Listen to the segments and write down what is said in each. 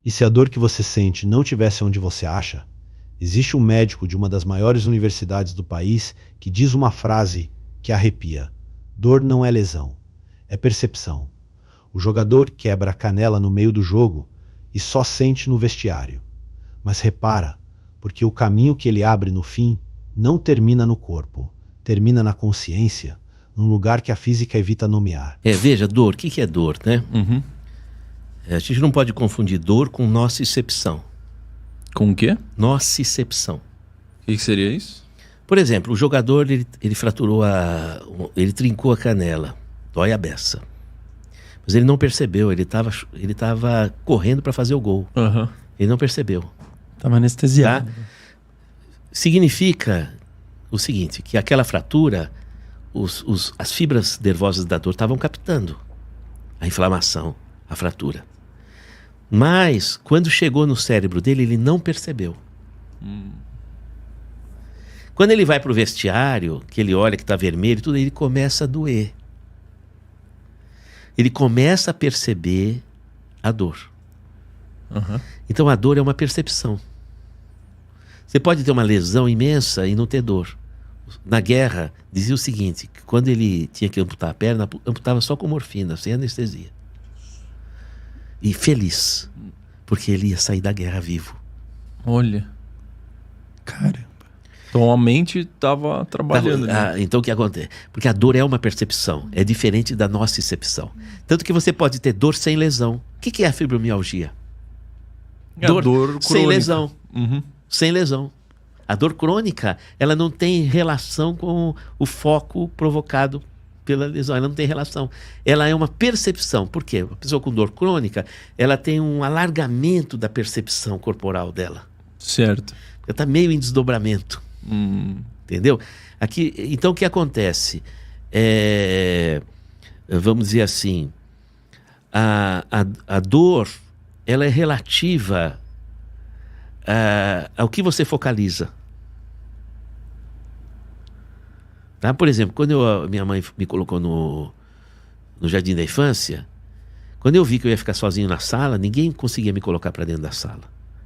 E se a dor que você sente não tivesse onde você acha, existe um médico de uma das maiores universidades do país que diz uma frase que arrepia: dor não é lesão, é percepção. O jogador quebra a canela no meio do jogo e só sente no vestiário. Mas repara, porque o caminho que ele abre no fim não termina no corpo, termina na consciência, num lugar que a física evita nomear. Veja, dor, o que é dor, né? Uhum. A gente não pode confundir dor com nocicepção. Com o quê? Nocicepção. O que seria isso? Por exemplo, o jogador, ele fraturou ele trincou a canela, dói a beça. Mas ele não percebeu, ele tava correndo para fazer o gol. Uhum. Ele não percebeu. Tava anestesiado. Tá? Significa o seguinte, que aquela fratura, as fibras nervosas da dor estavam captando a inflamação, a fratura. Mas, quando chegou no cérebro dele, ele não percebeu. Quando ele vai para o vestiário, que ele olha que está vermelho, tudo, ele começa a doer. Ele começa a perceber a dor. Uhum. Então a dor é uma percepção. Você pode ter uma lesão imensa e não ter dor. Na guerra, dizia o seguinte, que quando ele tinha que amputar a perna, amputava só com morfina, sem anestesia. E feliz, porque ele ia sair da guerra vivo. Olha. Caramba. Então a mente estava trabalhando. né? Então o que acontece? Porque a dor é uma percepção, é diferente da nocicepção. Tanto que você pode ter dor sem lesão. O que é a fibromialgia? É a dor sem crônica. lesão. Uhum. Sem lesão. A dor crônica, ela não tem relação com o foco provocado pela lesão, ela não tem relação. Ela é uma percepção. Por quê? A pessoa com dor crônica, ela tem um alargamento da percepção corporal dela. Certo. Ela está meio em desdobramento. Entendeu? Então o que acontece? Vamos dizer assim, a dor, ela é relativa ao que você focaliza. Tá? Por exemplo, quando minha mãe me colocou no jardim da infância, quando eu vi que eu ia ficar sozinho na sala, ninguém conseguia me colocar para dentro da sala.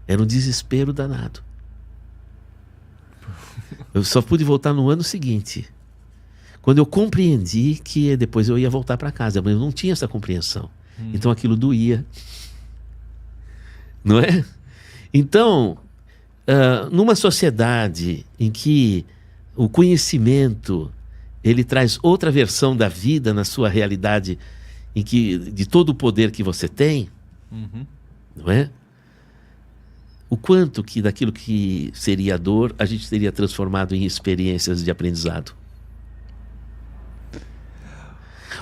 Era um desespero danado. Eu só pude voltar no ano seguinte, quando eu compreendi que depois eu ia voltar para casa, mas eu não tinha essa compreensão. Então aquilo doía. Não é? Então, numa sociedade em que o conhecimento ele traz outra versão da vida na sua realidade, em que de todo o poder que você tem, não é? O quanto que daquilo que seria dor a gente teria transformado em experiências de aprendizado?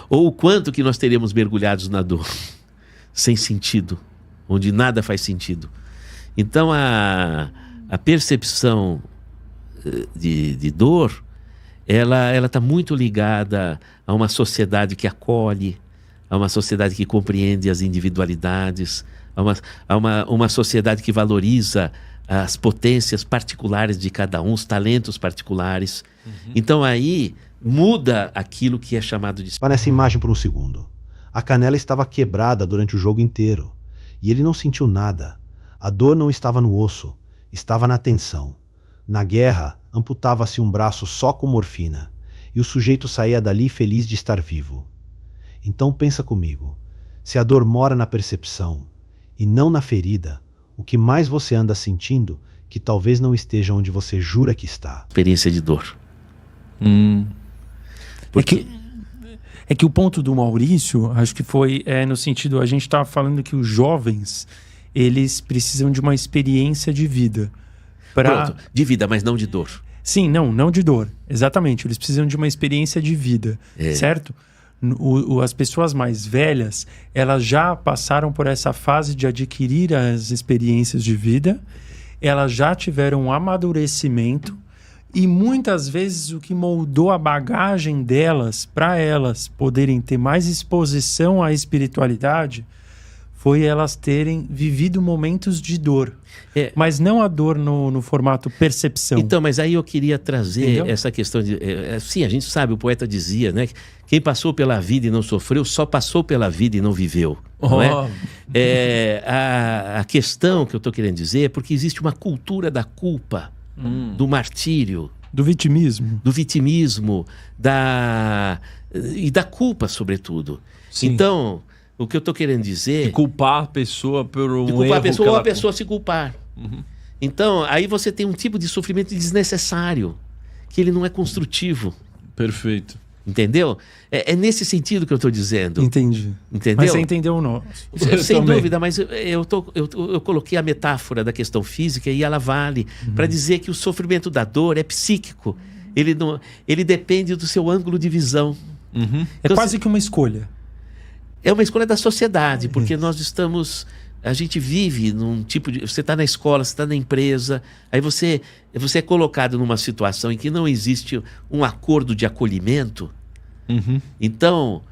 Ou o quanto que nós teríamos mergulhados na dor sem sentido, onde nada faz sentido? Então a percepção de dor, ela está muito ligada a uma sociedade que acolhe, a uma sociedade que compreende as individualidades, a uma sociedade que valoriza as potências particulares de cada um, os talentos particulares. Então aí muda aquilo que é chamado de... Para essa imagem por um segundo. A canela estava quebrada durante o jogo inteiro e ele não sentiu nada. A dor não estava no osso, estava na tensão. Na guerra, amputava-se um braço só com morfina e o sujeito saía dali feliz de estar vivo. Então pensa comigo, se a dor mora na percepção e não na ferida, o que mais você anda sentindo que talvez não esteja onde você jura que está? Experiência de dor. Porque... É que o ponto do Maurício, acho que foi no sentido, a gente estava falando que os jovens, eles precisam de uma experiência de vida. Pronto, de vida, mas não de dor. Sim, não de dor. Exatamente, eles precisam de uma experiência de vida, certo? As pessoas mais velhas, elas já passaram por essa fase de adquirir as experiências de vida, elas já tiveram um amadurecimento e muitas vezes o que moldou a bagagem delas para elas poderem ter mais exposição à espiritualidade foi elas terem vivido momentos de dor. Mas não a dor no formato percepção. Então, mas aí eu queria trazer Entendeu? essa questão de... sim, a gente sabe, o poeta dizia, né? Quem passou pela vida e não sofreu, só passou pela vida e não viveu. Não é? A questão que eu estou querendo dizer é porque existe uma cultura da culpa, do martírio, do vitimismo. Do vitimismo, e da culpa, sobretudo. Sim. Então, o que eu estou querendo dizer... De culpar a pessoa por um de culpar erro a pessoa ou ela... a pessoa se culpar. Então, aí você tem um tipo de sofrimento desnecessário, que ele não é construtivo. Perfeito. Entendeu? É nesse sentido que eu estou dizendo. Entendi. Entendeu? Mas você entendeu o nosso. Sem dúvida, mas eu coloquei a metáfora da questão física e ela vale para dizer que o sofrimento da dor é psíquico. Ele depende do seu ângulo de visão. É quase que uma escolha. É uma escolha da sociedade, porque nós estamos... A gente vive num tipo de... Você está na escola, você está na empresa, aí você é colocado numa situação em que não existe um acordo de acolhimento. Então...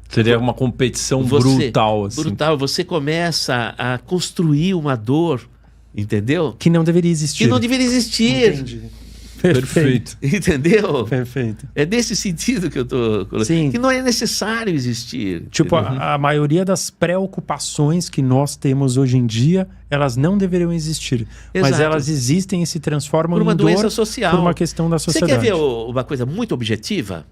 Seria uma competição brutal. Assim. Brutal. Você começa a construir uma dor, entendeu? Que não deveria existir. Que não deveria existir. Entendi. Perfeito. Entendeu? Perfeito. É nesse sentido que eu estou colocando. Sim. Que não é necessário existir. Tipo, a maioria das preocupações que nós temos hoje em dia, elas não deveriam existir. Exato. Mas elas existem e se transformam por uma em dor doença social. por uma questão da sociedade. Você quer ver uma coisa muito objetiva?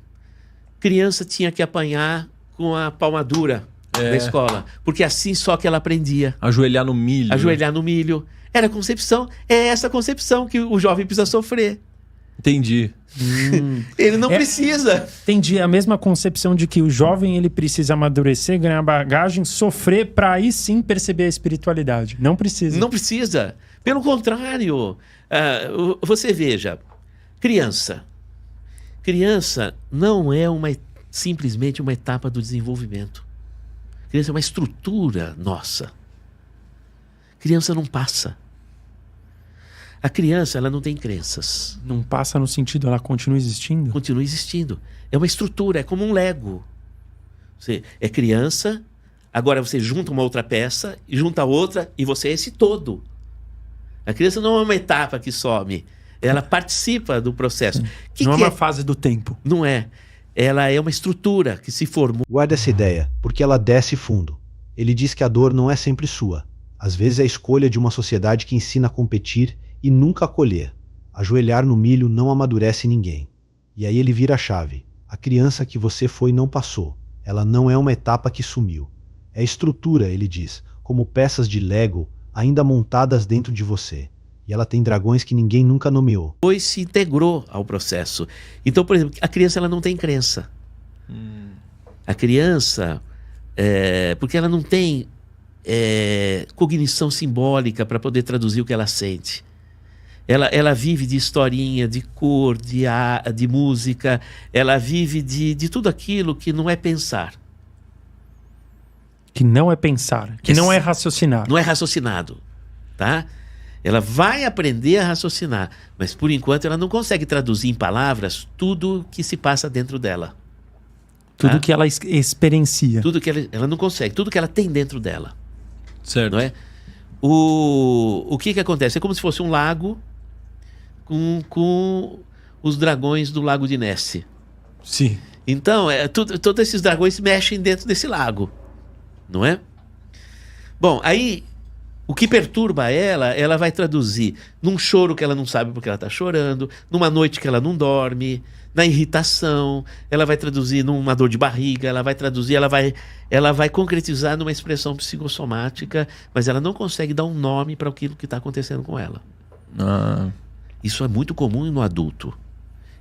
Criança tinha que apanhar com a palma dura na escola. Porque assim só que ela aprendia. Ajoelhar no milho. Ajoelhar no milho. Era concepção. É essa concepção que o jovem precisa sofrer. Entendi. Ele não precisa. Entendi. A mesma concepção de que o jovem ele precisa amadurecer, ganhar bagagem, sofrer para aí sim perceber a espiritualidade. Não precisa. Não precisa. Pelo contrário. Você veja, criança. Criança não é simplesmente uma etapa do desenvolvimento. Criança é uma estrutura nossa. Criança não passa. A criança, ela não tem crenças. Não passa no sentido, ela continua existindo? Continua existindo. É uma estrutura, é como um Lego. Você é criança, agora você junta uma outra peça, e junta outra, e você é esse todo. A criança não é uma etapa que some. Ela participa do processo. Não é uma fase do tempo. Não é. Ela é uma estrutura que se formou. Guarda essa ideia, porque ela desce fundo. Ele diz que a dor não é sempre sua. Às vezes é a escolha de uma sociedade que ensina a competir e nunca acolher. Ajoelhar no milho não amadurece ninguém. E aí ele vira a chave. A criança que você foi não passou. Ela não é uma etapa que sumiu. É estrutura, ele diz, como peças de Lego ainda montadas dentro de você. E ela tem dragões que ninguém nunca nomeou. Depois se integrou ao processo. Então, por exemplo, a criança ela não tem crença. A criança, porque ela não tem cognição simbólica para poder traduzir o que ela sente. Ela vive de historinha, de cor, de música. Ela vive de tudo aquilo que não é pensar. Que não é pensar. Que não é raciocinar. Não é raciocinado. Tá? Ela vai aprender a raciocinar. Mas, por enquanto, ela não consegue traduzir em palavras tudo que se passa dentro dela. Tudo que ela experiencia. Tudo que ela não consegue. Tudo que ela tem dentro dela. Certo. Não é? O que acontece? É como se fosse um lago com os dragões do Lago de Ness. Sim. Então, todos esses dragões se mexem dentro desse lago. Não é? Bom, aí, o que perturba ela vai traduzir num choro que ela não sabe porque ela está chorando, numa noite que ela não dorme, na irritação, ela vai traduzir numa dor de barriga, ela vai traduzir, ela vai concretizar numa expressão psicossomática, mas ela não consegue dar um nome para aquilo que está acontecendo com ela. Isso é muito comum no adulto.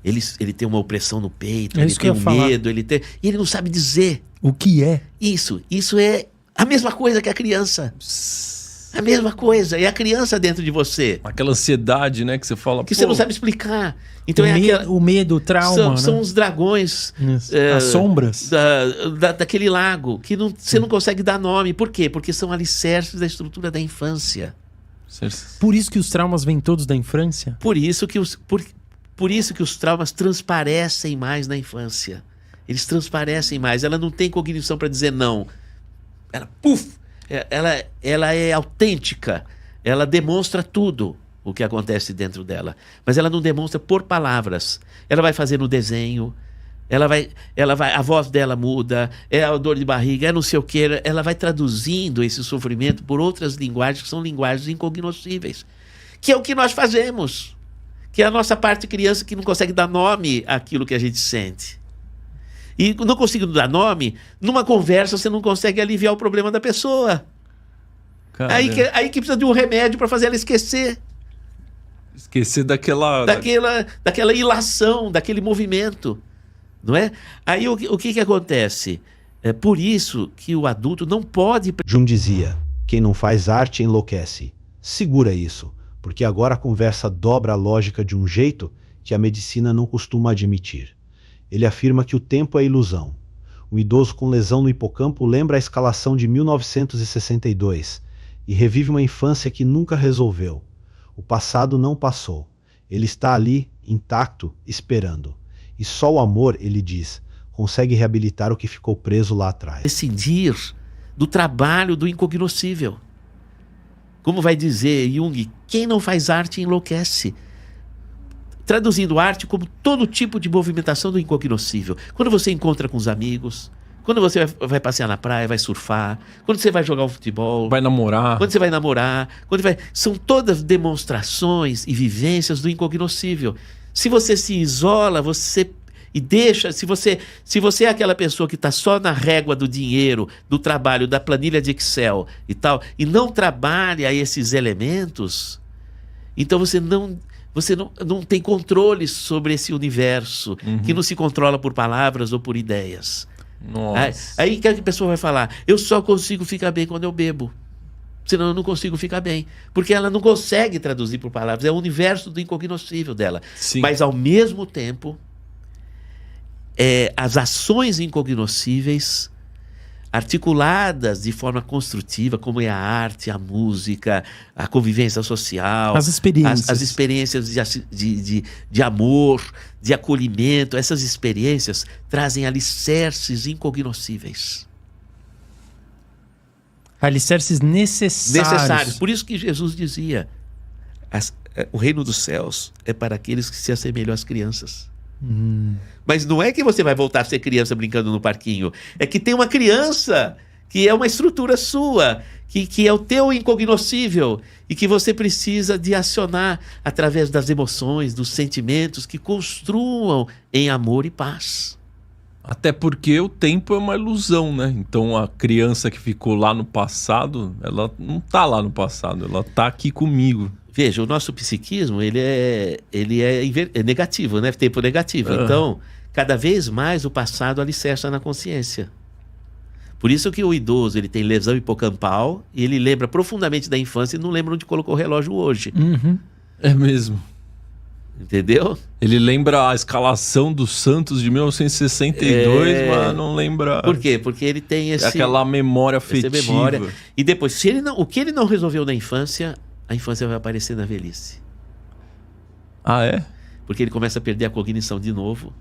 Ele tem uma opressão no peito, ele tem um medo, e ele não sabe dizer. O que é? Isso é a mesma coisa que a criança. A mesma coisa, é a criança dentro de você. Aquela ansiedade, né, que você fala... Que você não sabe explicar. Então o medo, o trauma, são os dragões... as sombras. Daquele lago, que você não consegue dar nome. Por quê? Porque são alicerces da estrutura da infância. Por isso que os traumas vêm todos da infância? Por isso que os traumas transparecem mais na infância. Eles transparecem mais. Ela não tem cognição para dizer não. Ela, ela é autêntica, ela demonstra tudo o que acontece dentro dela, mas ela não demonstra por palavras. Ela vai fazer no desenho, a voz dela muda, é a dor de barriga, é não sei o que, ela vai traduzindo esse sofrimento por outras linguagens que são linguagens incognoscíveis, que é o que nós fazemos, que é a nossa parte criança que não consegue dar nome àquilo que a gente sente. E não conseguindo dar nome, numa conversa você não consegue aliviar o problema da pessoa. Aí que precisa de um remédio para fazer ela esquecer. Esquecer daquela ilação, daquele movimento. Não é? Aí o que acontece? É por isso que o adulto não pode... Jung dizia, quem não faz arte enlouquece. Segura isso, porque agora a conversa dobra a lógica de um jeito que a medicina não costuma admitir. Ele afirma que o tempo é ilusão. Um idoso com lesão no hipocampo lembra a escalação de 1962 e revive uma infância que nunca resolveu. O passado não passou. Ele está ali, intacto, esperando. E só o amor, ele diz, consegue reabilitar o que ficou preso lá atrás. Decidir do trabalho do incognoscível. Como vai dizer Jung, quem não faz arte enlouquece. Traduzindo arte como todo tipo de movimentação do incognoscível. Quando você encontra com os amigos, quando você vai passear na praia, vai surfar, quando você vai jogar um futebol, vai namorar, quando você vai namorar, são todas demonstrações e vivências do incognoscível. Se você se isola, e deixa, se você é aquela pessoa que está só na régua do dinheiro, do trabalho, da planilha de Excel e tal, e não trabalha esses elementos, então você não tem controle sobre esse universo, que não se controla por palavras ou por ideias. Nossa. Aí que a pessoa vai falar, eu só consigo ficar bem quando eu bebo. Senão eu não consigo ficar bem. Porque ela não consegue traduzir por palavras. É o universo do incognoscível dela. Sim. Mas, ao mesmo tempo, as ações incognoscíveis, articuladas de forma construtiva, como é a arte, a música, a convivência social, as experiências, as experiências de amor, de acolhimento, essas experiências trazem alicerces incognoscíveis. Alicerces necessários. Por isso que Jesus dizia, o reino dos céus é para aqueles que se assemelham às crianças. Mas não é que você vai voltar a ser criança brincando no parquinho. É que tem uma criança que é uma estrutura sua, que é o teu incognoscível e que você precisa de acionar através das emoções, dos sentimentos que construam em amor e paz. Até porque o tempo é uma ilusão, né? Então a criança que ficou lá no passado, ela não tá lá no passado, ela tá aqui comigo. Veja, o nosso psiquismo, ele é negativo, né? Tempo negativo. Então, cada vez mais o passado alicerça na consciência. Por isso que o idoso, ele tem lesão hipocampal e ele lembra profundamente da infância e não lembra onde colocou o relógio hoje. É mesmo. Entendeu? Ele lembra a escalação do Santos de 1962, mas não lembra... Por quê? Porque ele tem aquela memória afetiva. Memória. E depois, o que ele não resolveu na infância, a infância vai aparecer na velhice. Ah, é? Porque ele começa a perder a cognição de novo.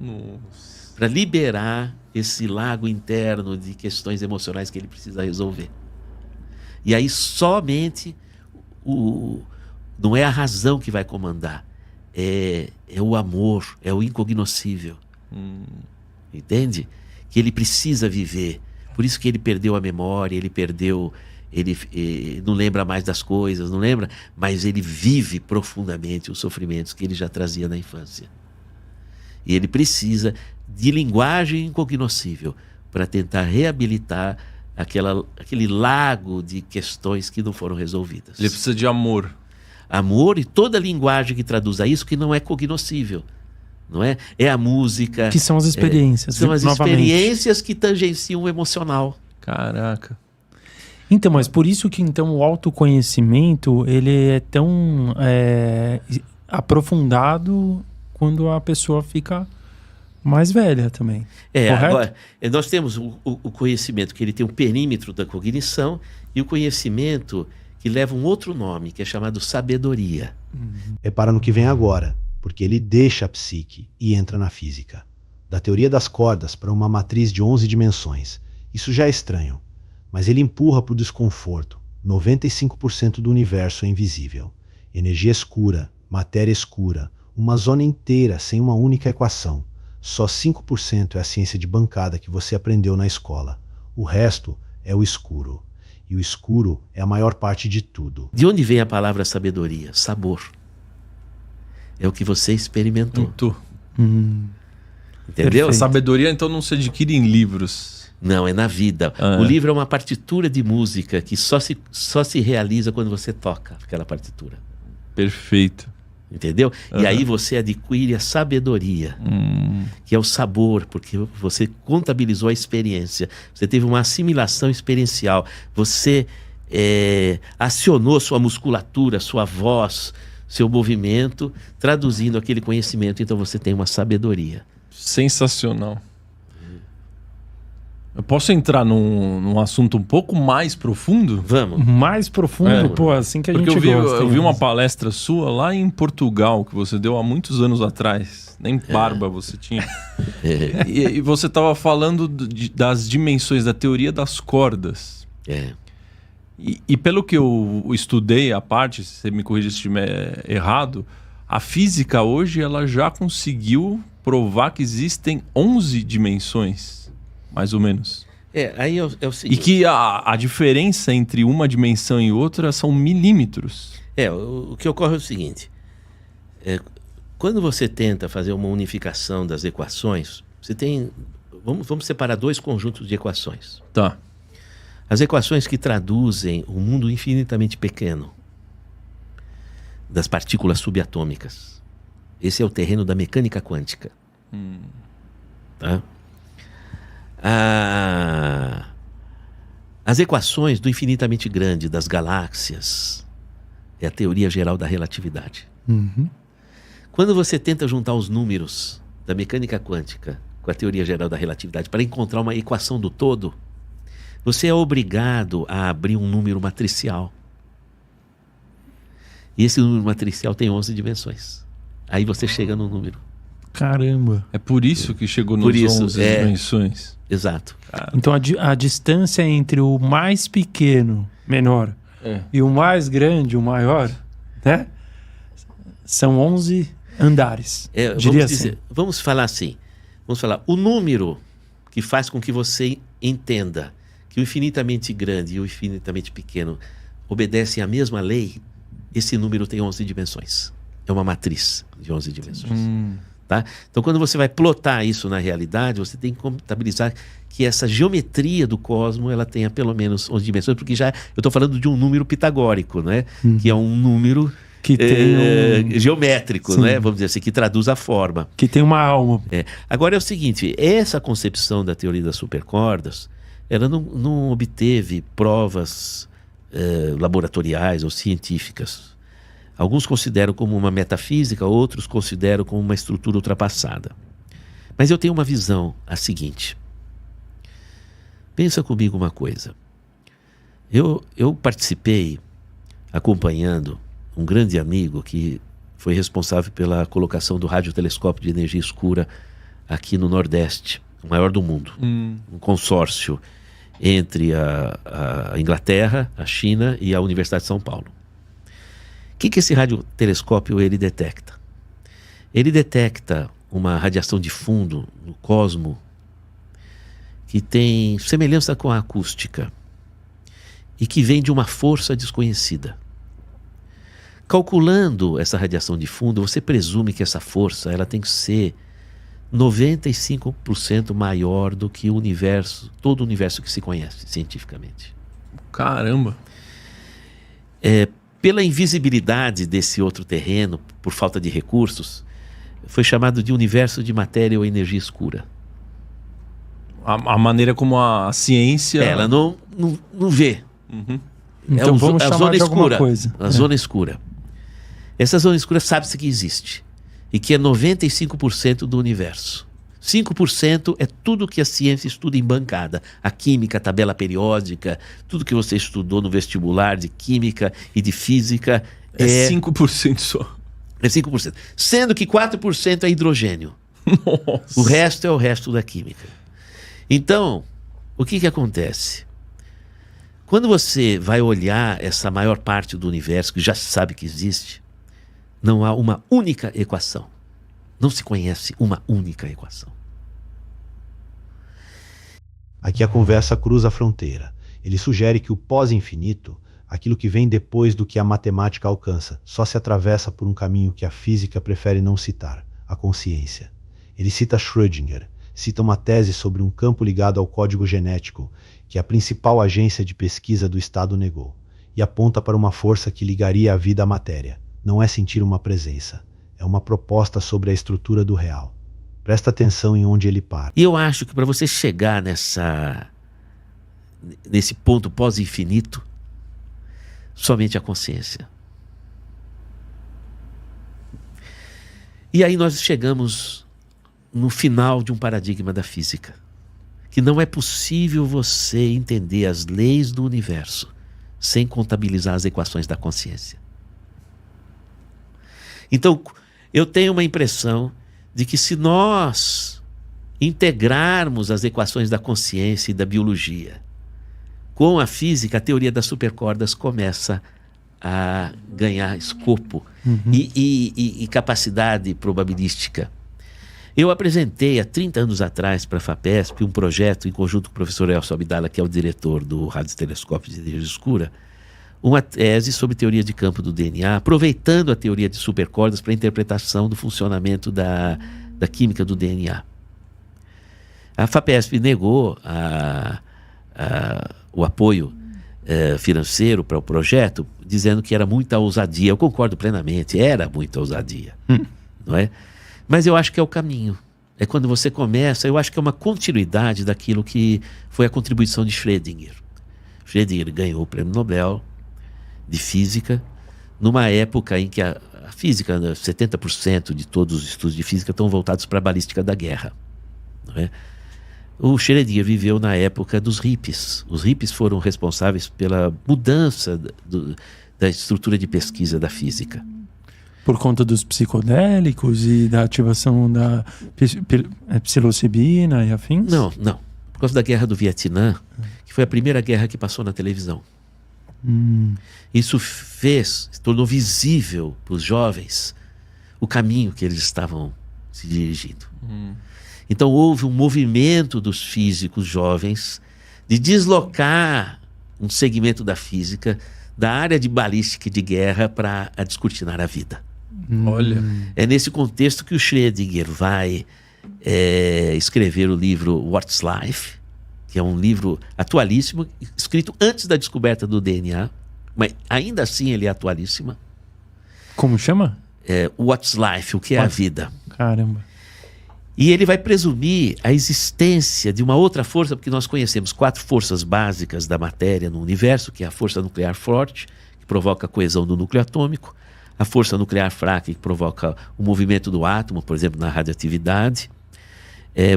Nossa. Para liberar esse lago interno de questões emocionais que ele precisa resolver. E aí somente não é a razão que vai comandar. É o amor, é o incognoscível. Entende? Que ele precisa viver. Por isso que ele perdeu a memória, ele não lembra mais das coisas, não lembra? Mas ele vive profundamente os sofrimentos que ele já trazia na infância. E ele precisa de linguagem incognoscível para tentar reabilitar aquele lago de questões que não foram resolvidas. Ele precisa de amor. Amor e toda a linguagem que traduza isso que não é cognoscível. Não é? É a música. Que são as experiências. São as experiências que tangenciam o emocional. Caraca. Então, mas por isso que então o autoconhecimento ele é tão aprofundado quando a pessoa fica mais velha também. Agora, nós temos o conhecimento que ele tem um perímetro da cognição e o conhecimento que leva um outro nome, que é chamado sabedoria. Repara no que vem agora, porque ele deixa a psique e entra na física. Da teoria das cordas para uma matriz de 11 dimensões. Isso já é estranho. mas ele empurra para o desconforto. 95% do universo é invisível. Energia escura, matéria escura, uma zona inteira sem uma única equação. Só 5% é a ciência de bancada que você aprendeu na escola. O resto é o escuro. E o escuro é a maior parte de tudo. De onde vem a palavra sabedoria? Sabor. É o que você experimentou. Entendeu? A sabedoria, então, não se adquire em livros. Não, é na vida. O livro é uma partitura de música que só se realiza quando você toca aquela partitura. Perfeito. Entendeu? E aí você adquire a sabedoria, que é o sabor, porque você contabilizou a experiência. Você teve uma assimilação experiencial. Você acionou sua musculatura, sua voz, seu movimento, traduzindo aquele conhecimento. Então você tem uma sabedoria. Sensacional. Eu posso entrar num assunto um pouco mais profundo? Vamos. Mais profundo, pô, assim que a Porque gente gosta. eu vi uma palestra sua lá em Portugal, que você deu há muitos anos atrás. Nem barba você tinha. E você estava falando das dimensões, da teoria das cordas. E pelo que eu estudei a parte, se você me corrija se estiver errado, a física hoje ela já conseguiu provar que existem 11 dimensões, mais ou menos. Aí é o seguinte. E que a diferença entre uma dimensão e outra são milímetros. O que ocorre é o seguinte. Quando você tenta fazer uma unificação das equações, você tem... Vamos separar dois conjuntos de equações. Tá. As equações que traduzem o mundo infinitamente pequeno das partículas subatômicas. Esse é o terreno da mecânica quântica. Tá? As equações do infinitamente grande das galáxias é a teoria geral da relatividade. Quando você tenta juntar os números da mecânica quântica com a teoria geral da relatividade para encontrar uma equação do todo, você é obrigado a abrir um número matricial. E esse número matricial tem 11 dimensões. Aí você chega no número. Caramba. É por isso que chegou nos 11 dimensões. Exato. Então a distância entre o mais pequeno, menor, e o mais grande, o maior, né? São 11 andares. Vamos falar assim. Vamos falar. O número que faz com que você entenda que o infinitamente grande e o infinitamente pequeno obedecem à mesma lei, esse número tem 11 dimensões. É uma matriz de 11 dimensões. Tá? Então, quando você vai plotar isso na realidade, você tem que contabilizar que essa geometria do cosmos ela tenha pelo menos 11 dimensões, porque já eu estou falando de um número pitagórico, né? Que é um número que tem geométrico, né? Vamos dizer assim, que traduz a forma. Que tem uma alma. Agora é o seguinte, essa concepção da teoria das supercordas, ela não obteve provas laboratoriais ou científicas. Alguns consideram como uma metafísica, outros consideram como uma estrutura ultrapassada. Mas eu tenho uma visão, a seguinte. Pensa comigo uma coisa. Eu participei acompanhando um grande amigo que foi responsável pela colocação do radiotelescópio de energia escura aqui no Nordeste, o maior do mundo. Um consórcio entre a Inglaterra, a China e a Universidade de São Paulo. O que esse radiotelescópio ele detecta? Ele detecta uma radiação de fundo no cosmos que tem semelhança com a acústica e que vem de uma força desconhecida. Calculando essa radiação de fundo, você presume que essa força ela tem que ser 95% maior do que o universo, todo o universo que se conhece cientificamente. Caramba! Pela invisibilidade desse outro terreno, por falta de recursos, foi chamado de universo de matéria ou energia escura. A maneira como a ciência... Ela não vê. Então vamos chamar de alguma coisa. A zona escura. Essa zona escura sabe-se que existe. E que é 95% do universo. 5% é tudo que a ciência estuda em bancada. A química, a tabela periódica, tudo que você estudou no vestibular de química e de física. É 5% só. É 5%. Sendo que 4% é hidrogênio. Nossa. O resto é o resto da química. Então, o que acontece? Quando você vai olhar essa maior parte do universo, que já se sabe que existe, não há uma única equação. Não se conhece uma única equação. Aqui a conversa cruza a fronteira. Ele sugere que o pós-infinito, aquilo que vem depois do que a matemática alcança, só se atravessa por um caminho que a física prefere não citar, a consciência. Ele cita Schrödinger, cita uma tese sobre um campo ligado ao código genético, que a principal agência de pesquisa do Estado negou, e aponta para uma força que ligaria a vida à matéria. Não é sentir uma presença, é uma proposta sobre a estrutura do real. Presta atenção em onde ele para. E eu acho que para você chegar nesse ponto pós-infinito, somente a consciência. E aí nós chegamos no final de um paradigma da física, que não é possível você entender as leis do universo sem contabilizar as equações da consciência. Então, eu tenho uma impressão de que se nós integrarmos as equações da consciência e da biologia com a física, a teoria das supercordas começa a ganhar escopo e capacidade probabilística. Eu apresentei há 30 anos atrás para a FAPESP um projeto em conjunto com o professor Elcio Abdala, que é o diretor do Radiotelescópio de Energia Escura, uma tese sobre teoria de campo do DNA, aproveitando a teoria de supercordas para a interpretação do funcionamento da química do DNA. A FAPESP negou o apoio financeiro para o projeto, dizendo que era muita ousadia. Eu concordo plenamente, era muita ousadia, não é? Mas eu acho que é o caminho. É quando você começa, eu acho que é uma continuidade daquilo que foi a contribuição de Schrödinger. Schrödinger ganhou o Prêmio Nobel de Física, numa época em que a física, 70% de todos os estudos de física estão voltados para a balística da guerra, não é? O Schrödinger viveu na época dos hippies. Os hippies foram responsáveis pela mudança da estrutura de pesquisa da física. Por conta dos psicodélicos e da ativação da psilocibina e afins? Não. Por causa da guerra do Vietnã, que foi a primeira guerra que passou na televisão. Isso tornou visível para os jovens o caminho que eles estavam se dirigindo. Então houve um movimento dos físicos jovens de deslocar um segmento da física da área de balística e de guerra para descortinar a vida. Olha. É nesse contexto que o Schrödinger vai escrever o livro What's Life, que é um livro atualíssimo, escrito antes da descoberta do DNA, mas ainda assim ele é atualíssimo. Como chama? What's Life, o que é a vida. Caramba. E ele vai presumir a existência de uma outra força, porque nós conhecemos 4 forças básicas da matéria no universo, que é a força nuclear forte, que provoca a coesão do núcleo atômico, a força nuclear fraca, que provoca o movimento do átomo, por exemplo, na radioatividade.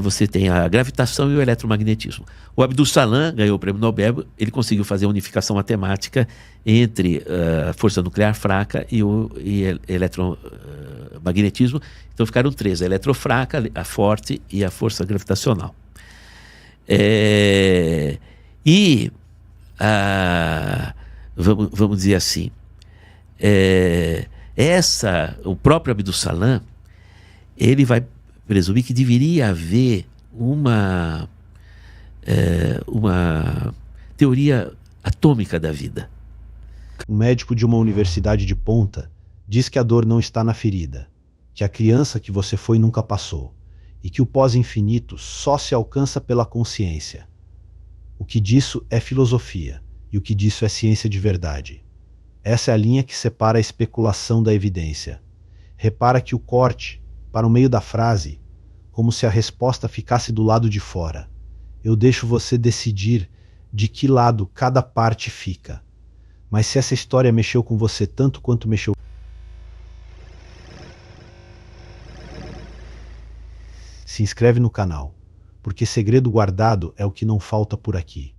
Você tem a gravitação e o eletromagnetismo. O Abdul Salam ganhou o Prêmio Nobel, ele conseguiu fazer a unificação matemática entre a força nuclear fraca e o eletromagnetismo. Então ficaram 3, a eletrofraca, a forte e a força gravitacional. Vamos dizer assim, o próprio Abdul Salam, ele vai presumir que deveria haver uma teoria atômica da vida. Um médico de uma universidade de ponta diz que a dor não está na ferida, que a criança que você foi nunca passou, e que o pós-infinito só se alcança pela consciência. O que disso é filosofia, e o que disso é ciência de verdade. Essa é a linha que separa a especulação da evidência. Repara que o corte para o meio da frase, como se a resposta ficasse do lado de fora. Eu deixo você decidir de que lado cada parte fica. Mas se essa história mexeu com você tanto quanto mexeu, se inscreve no canal, porque segredo guardado é o que não falta por aqui.